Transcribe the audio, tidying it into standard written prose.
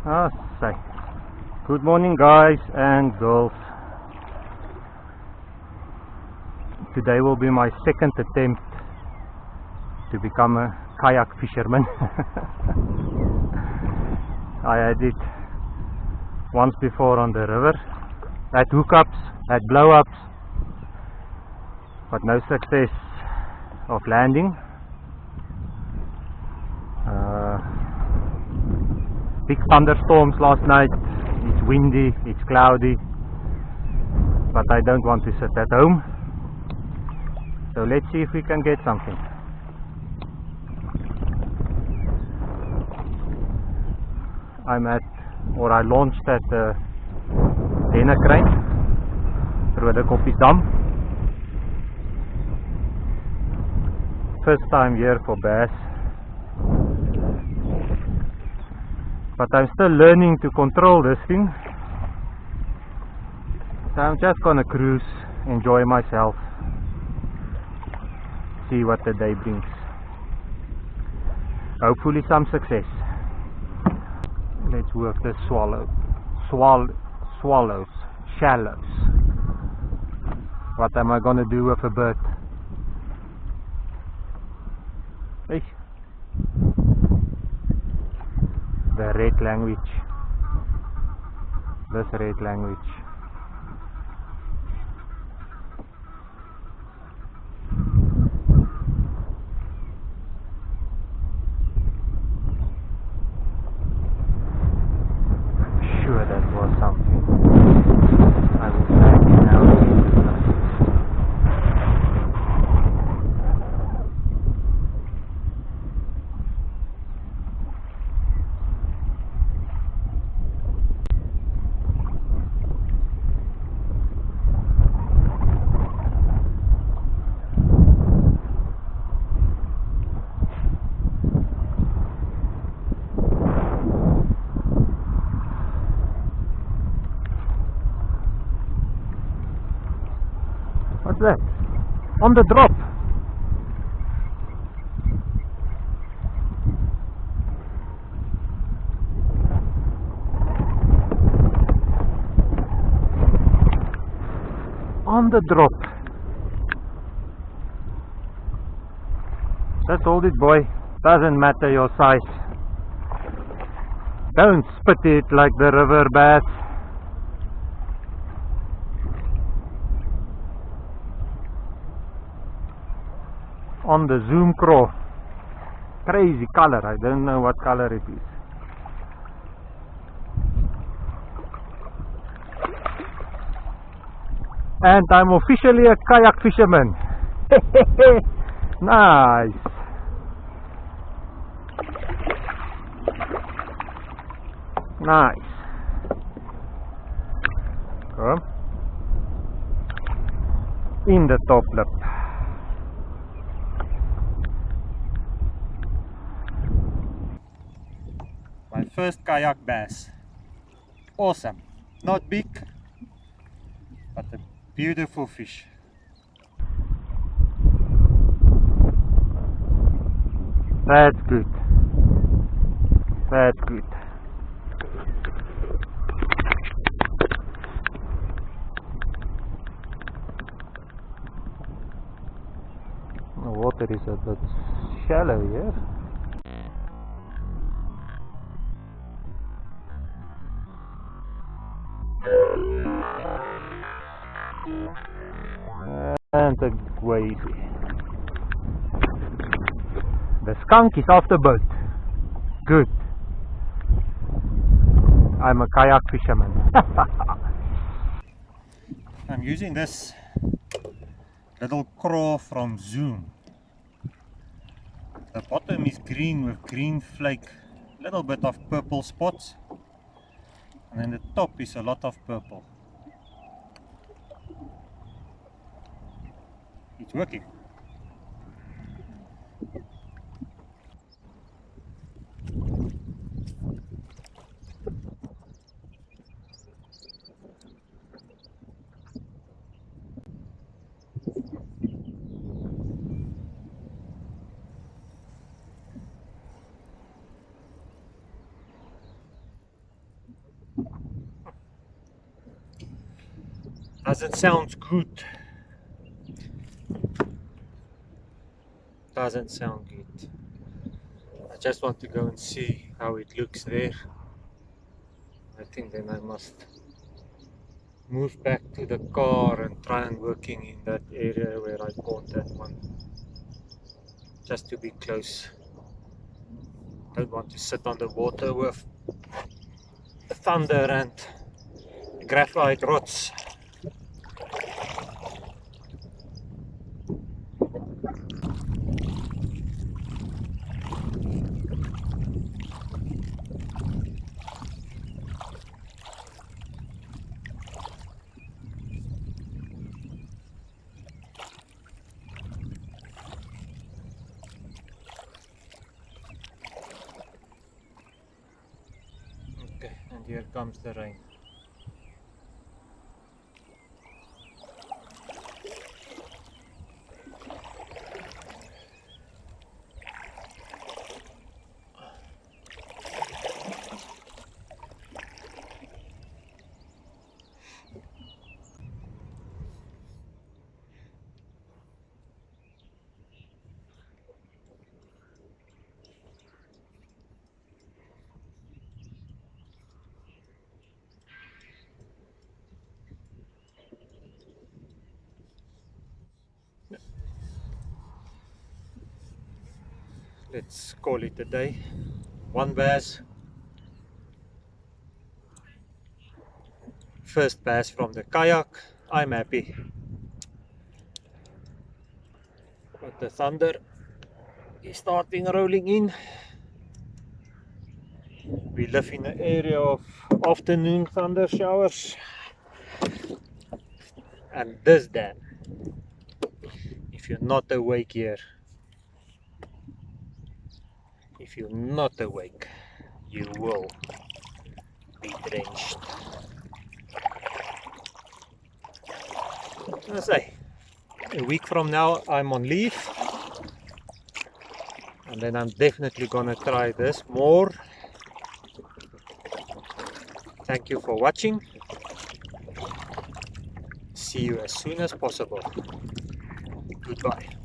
Say, good morning guys and girls. Today will be my second attempt to become a kayak fisherman. I had it once before on the river, had hookups, had blow-ups, but no success of landing. Big thunderstorms last night. It's windy, it's cloudy, but I don't want to sit at home, so let's see if we can get something. I launched at Dennekruin, Roodekoppies Dam. First time here for bass, but I'm still learning to control this thing, so I'm just gonna cruise, enjoy myself, see what the day brings. Hopefully some success. Let's work the swallows, shallows. What am I gonna do with a bird? Hey. The red language. This red language. Sure, that was something. I will tag it now. What's that? On the drop. On the drop. Just hold it, boy. Doesn't matter your size. Don't spit it like the river bass. On the zoom craw. Crazy color. I don't know what color it is. And I'm officially a kayak fisherman. Nice. Nice. Come. In the top lip. My first kayak bass. Awesome. Not big, but a beautiful fish. That's good. That's good. The water is a bit shallow here. And a wavy. The skunk is off the boat. Good. I'm a kayak fisherman. I'm using this little craw from Zoom. The bottom is green with green flake, little bit of purple spots, and then the top is a lot of purple. It's working. Doesn't sound good. Doesn't sound good. I just want to go and see how it looks there. I think then I must move back to the car and try and working in that area where I caught that one. Just to be close. Don't want to sit on the water with thunder and graphite rods. Okay, and here comes the rain. Let's call it a day. One bass. First bass from the kayak. I'm happy. But the thunder is starting rolling in. We live in an area of afternoon thunder showers. And this dam, if you're not awake here, if you're not awake, you will be drenched. I say, a week from now I'm on leave, and then I'm definitely gonna try this more. Thank you for watching. See you as soon as possible. Goodbye.